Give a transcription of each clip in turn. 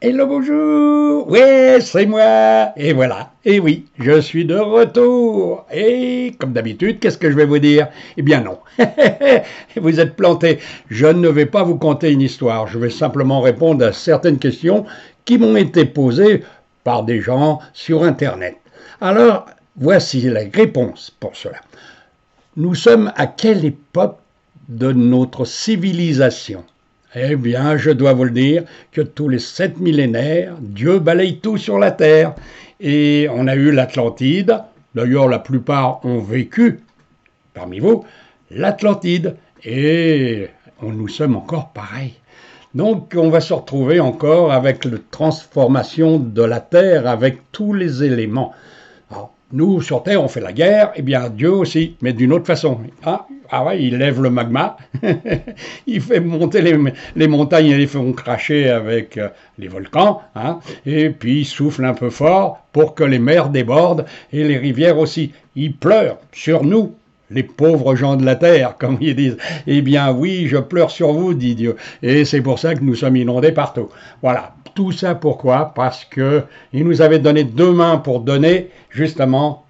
Hello, bonjour. Ouais, c'est moi. Et voilà. Et oui, je suis de retour. Et comme d'habitude, qu'est-ce que je vais vous dire? Eh bien non. Vous êtes planté. Je ne vais pas vous conter une histoire. Je vais simplement répondre à certaines questions qui m'ont été posées par des gens sur Internet. Alors, voici la réponse pour cela. Nous sommes à quelle époque de notre civilisation? Eh bien, je dois vous le dire que tous les 7 millénaires, Dieu balaye tout sur la terre. Et on a eu l'Atlantide. D'ailleurs, la plupart ont vécu, parmi vous, l'Atlantide. Et nous sommes encore pareils. Donc, on va se retrouver encore avec la transformation de la Terre, avec tous les éléments. Alors, nous, sur Terre, on fait la guerre, eh bien Dieu aussi, mais d'une autre façon. Ah ouais, il lève le magma, il fait monter les montagnes et les fait cracher avec les volcans, hein, et puis il souffle un peu fort pour que les mers débordent et les rivières aussi. Il pleure sur nous, les pauvres gens de la terre, comme ils disent. Eh bien oui, je pleure sur vous, dit Dieu. Et c'est pour ça que nous sommes inondés partout. Voilà. Tout ça pourquoi? Parce que il nous avait donné 2 mains pour donner justement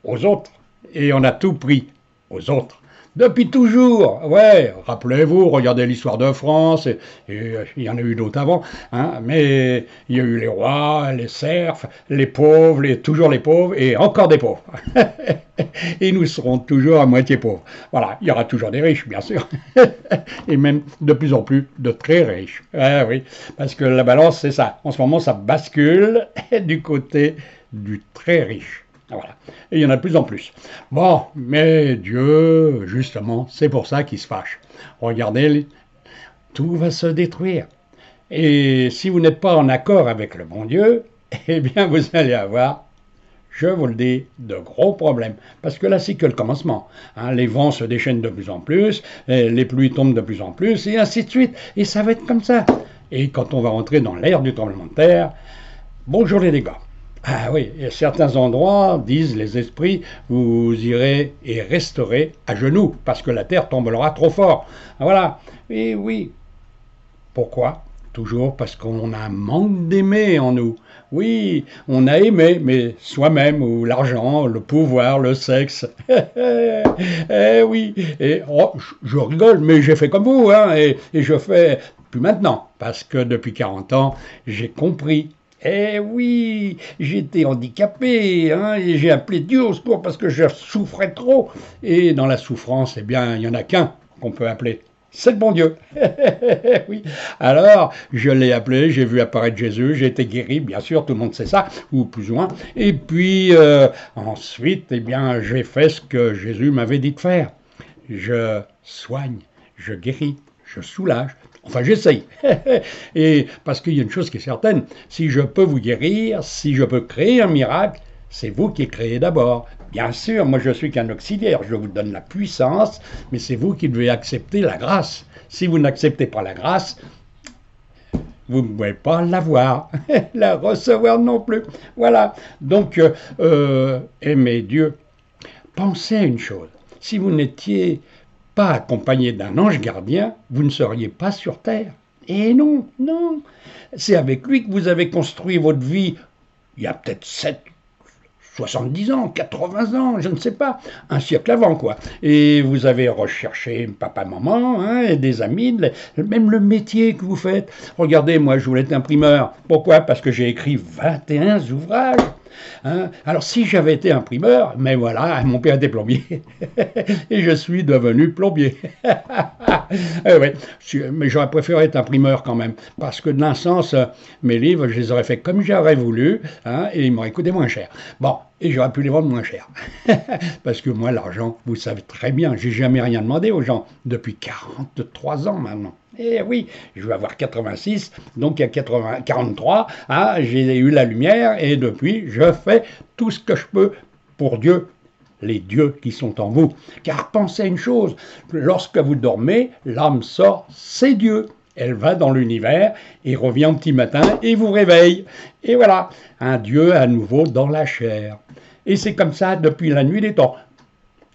aux autres. Et on a tout pris aux autres. Depuis toujours, ouais, rappelez-vous, regardez l'histoire de France, et il y en a eu d'autres avant, hein, mais il y a eu les rois, les serfs, les pauvres, toujours les pauvres, et encore des pauvres. Et nous serons toujours à moitié pauvres. Voilà, il y aura toujours des riches, bien sûr, et même de plus en plus de très riches. Ah oui, parce que la balance, c'est ça. En ce moment, ça bascule du côté du très riche. Voilà. Et il y en a de plus en plus. Bon, mais Dieu, justement, c'est pour ça qu'il se fâche. Regardez, tout va se détruire. Et si vous n'êtes pas en accord avec le bon Dieu, eh bien vous allez avoir, je vous le dis, de gros problèmes. Parce que là, c'est que le commencement. Hein, les vents se déchaînent de plus en plus, les pluies tombent de plus en plus, et ainsi de suite. Et ça va être comme ça. Et quand on va rentrer dans l'ère du tremblement de terre, bonjour les dégâts. Ah oui, et certains endroits, disent les esprits, vous irez et resterez à genoux, parce que la terre tombera trop fort. Voilà. Et oui, pourquoi? Toujours parce qu'on a un manque d'aimer en nous. Oui, on a aimé, mais soi-même, ou l'argent, le pouvoir, le sexe. Eh oui, et oh, je rigole, mais j'ai fait comme vous, hein, et je fais plus maintenant, parce que depuis 40 ans, j'ai compris. Eh oui, j'étais handicapé, hein, et j'ai appelé Dieu au secours parce que je souffrais trop. Et dans la souffrance, eh bien, il n'y en a qu'un qu'on peut appeler, c'est le bon Dieu. Oui. Alors, je l'ai appelé, j'ai vu apparaître Jésus, j'ai été guéri, bien sûr, tout le monde sait ça, ou plus ou moins. Et puis, ensuite, eh bien, j'ai fait ce que Jésus m'avait dit de faire. Je soigne, je guéris, je soulage. Enfin, j'essaye. Et parce qu'il y a une chose qui est certaine, si je peux vous guérir, si je peux créer un miracle, c'est vous qui créez d'abord. Bien sûr, moi je suis qu'un auxiliaire, je vous donne la puissance, mais c'est vous qui devez accepter la grâce. Si vous n'acceptez pas la grâce, vous ne pouvez pas l'avoir, la recevoir non plus. Voilà. Donc, aimez Dieu. Pensez à une chose. Si vous n'étiez pas accompagné d'un ange gardien, vous ne seriez pas sur terre. Et non, non. C'est avec lui que vous avez construit votre vie il y a peut-être 70 ans, 80 ans, je ne sais pas, un siècle avant, quoi. Et vous avez recherché papa, maman, hein, et des amis, même le métier que vous faites. Regardez, moi, je voulais être imprimeur. Pourquoi? Parce que j'ai écrit 21 ouvrages. Hein. Alors, si j'avais été imprimeur, mais voilà, mon père était plombier, et je suis devenu plombier. Ouais, mais j'aurais préféré être imprimeur quand même, parce que de l'un sens, mes livres, je les aurais fait comme j'aurais voulu, hein, et ils m'auraient coûté moins cher. Bon, et j'aurais pu les vendre moins cher. Parce que moi, l'argent, vous savez très bien, j'ai jamais rien demandé aux gens, depuis 43 ans maintenant. Eh oui, je vais avoir 86, donc il y a 43, hein, j'ai eu la lumière, et depuis, je fais tout ce que je peux pour Dieu, les dieux qui sont en vous. Car pensez à une chose, lorsque vous dormez, l'âme sort, c'est Dieu. Elle va dans l'univers et revient au petit matin et vous réveille. Et voilà, un Dieu à nouveau dans la chair. Et c'est comme ça depuis la nuit des temps.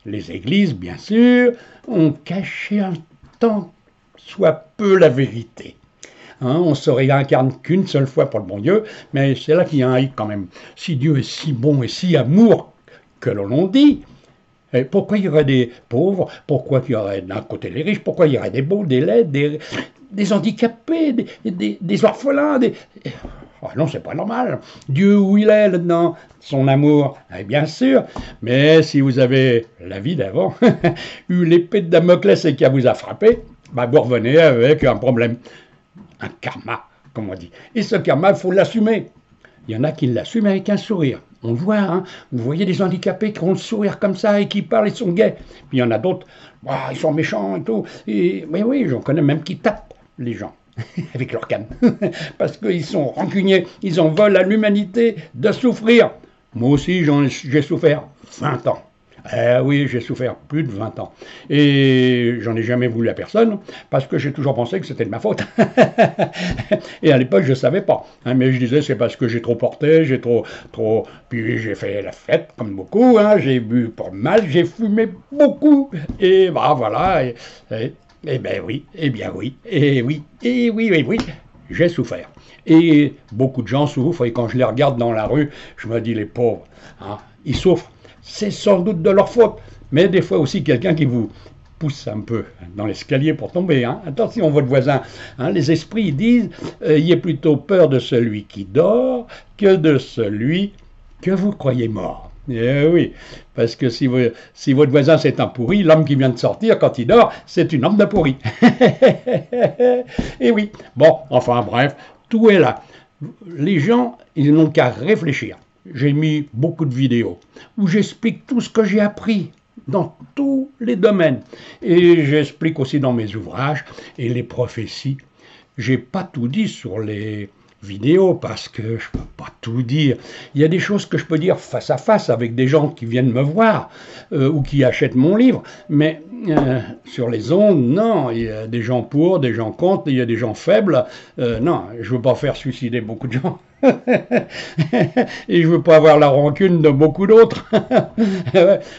Les églises, bien sûr, ont caché un tant soit peu la vérité. hein, on se réincarne qu'une seule fois pour le bon Dieu, mais c'est là qu'il y a un hic quand même. Si Dieu est si bon et si amour que l'on dit, et pourquoi il y aurait des pauvres? Pourquoi il y aurait d'un côté les riches? Pourquoi il y aurait des beaux, des laids, des handicapés, des orphelins, Oh non, c'est pas normal. Dieu, où il est là-dedans? Son amour, bien sûr. Mais si vous avez la vie d'avant, eu l'épée de Damoclès et qui vous a frappé, bah vous revenez avec un problème. Un karma, comme on dit. Et ce karma, il faut l'assumer. Il y en a qui l'assument avec un sourire. On le voit, hein. Vous voyez des handicapés qui ont le sourire comme ça et qui parlent, ils sont gais. Puis il y en a d'autres, ils sont méchants et tout. Et, mais oui, j'en connais même qui tapent les gens avec leur canne. Parce qu'ils sont rancuniers, ils en veulent à l'humanité de souffrir. Moi aussi, j'ai souffert 20 ans. Oui, j'ai souffert plus de 20 ans. Et j'en ai jamais voulu à personne, parce que j'ai toujours pensé que c'était de ma faute. Et à l'époque, je ne savais pas. Hein, mais je disais, c'est parce que j'ai trop porté, j'ai trop... Puis j'ai fait la fête, comme beaucoup. Hein, j'ai bu pour mal, j'ai fumé beaucoup. Et bah voilà. Et ben oui, et bien oui, et oui, et oui, oui, oui, j'ai souffert. Et beaucoup de gens souffrent, et quand je les regarde dans la rue, je me dis, les pauvres, hein, ils souffrent. C'est sans doute de leur faute, mais des fois aussi quelqu'un qui vous pousse un peu dans l'escalier pour tomber. Hein. Attention, votre voisin. Hein, les esprits disent, ayez plutôt peur de celui qui dort que de celui que vous croyez mort. Eh oui, parce que si votre voisin c'est un pourri, l'homme qui vient de sortir quand il dort, c'est une homme de pourri. Et oui, bon, enfin bref, tout est là. Les gens, ils n'ont qu'à réfléchir. J'ai mis beaucoup de vidéos où j'explique tout ce que j'ai appris dans tous les domaines. Et j'explique aussi dans mes ouvrages et les prophéties. J'ai pas tout dit sur les vidéos parce que je peux pas tout dire. Il y a des choses que je peux dire face à face avec des gens qui viennent me voir ou qui achètent mon livre, mais sur les ondes, non, il y a des gens pour, des gens contre, il y a des gens faibles. Non, je veux pas faire suicider beaucoup de gens. Et je veux pas avoir la rancune de beaucoup d'autres.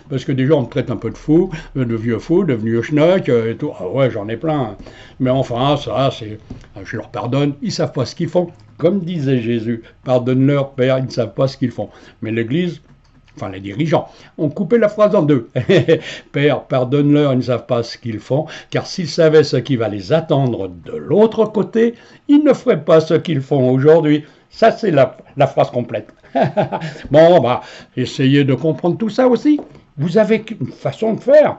Parce que des gens me traitent un peu de fou, de vieux fou, de vieux schnock et tout. Ah ouais, j'en ai plein. Mais enfin, ça, je leur pardonne, ils savent pas ce qu'ils font. Comme disait Jésus, pardonne-leur, Père, ils ne savent pas ce qu'ils font. Mais l'Église, enfin les dirigeants, ont coupé la phrase en deux. Père, pardonne-leur, ils ne savent pas ce qu'ils font, car s'ils savaient ce qui va les attendre de l'autre côté, ils ne feraient pas ce qu'ils font aujourd'hui. Ça, c'est la phrase complète. Bon, bah, essayez de comprendre tout ça aussi. Vous avez une façon de faire.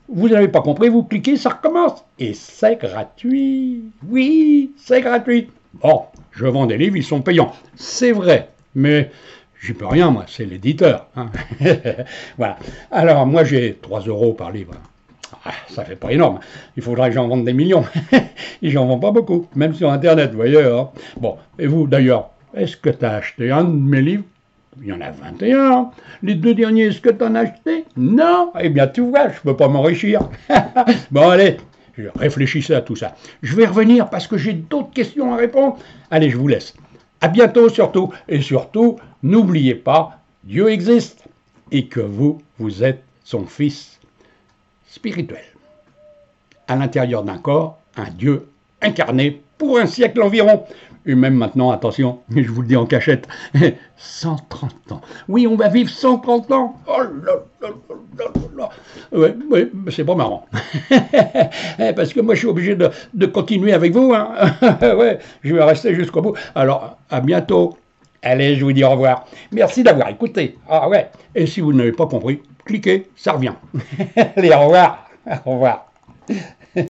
Vous n'avez pas compris, vous cliquez, ça recommence. Et c'est gratuit. Oui, c'est gratuit. Bon, je vends des livres, ils sont payants. C'est vrai, mais j'y peux rien, moi, c'est l'éditeur. Hein. Voilà. Alors, moi, j'ai 3 € par livre. Ah, ça fait pas énorme. Il faudrait que j'en vende des millions. Et j'en vends pas beaucoup, même sur Internet, vous voyez. Hein. Bon, et vous, d'ailleurs, est-ce que tu as acheté un de mes livres? Il y en a 21. Les 2 derniers, est-ce que tu en as acheté? Non. Eh bien, tu vois, je ne peux pas m'enrichir. Bon, allez, réfléchissez à tout ça. Je vais revenir parce que j'ai d'autres questions à répondre. Allez, je vous laisse. À bientôt, surtout. Et surtout, n'oubliez pas, Dieu existe et que vous êtes son fils spirituel. À l'intérieur d'un corps, un Dieu incarné pour un siècle environ. Et même maintenant, attention, mais je vous le dis en cachette, 130 ans. Oui, on va vivre 130 ans. Oh là là là là. Ouais, c'est pas marrant. Parce que moi, je suis obligé de continuer avec vous. Hein. Ouais, je vais rester jusqu'au bout. Alors, à bientôt. Allez, je vous dis au revoir. Merci d'avoir écouté. Ah ouais. Et si vous n'avez pas compris, cliquez, ça revient. Allez, au revoir. Au revoir.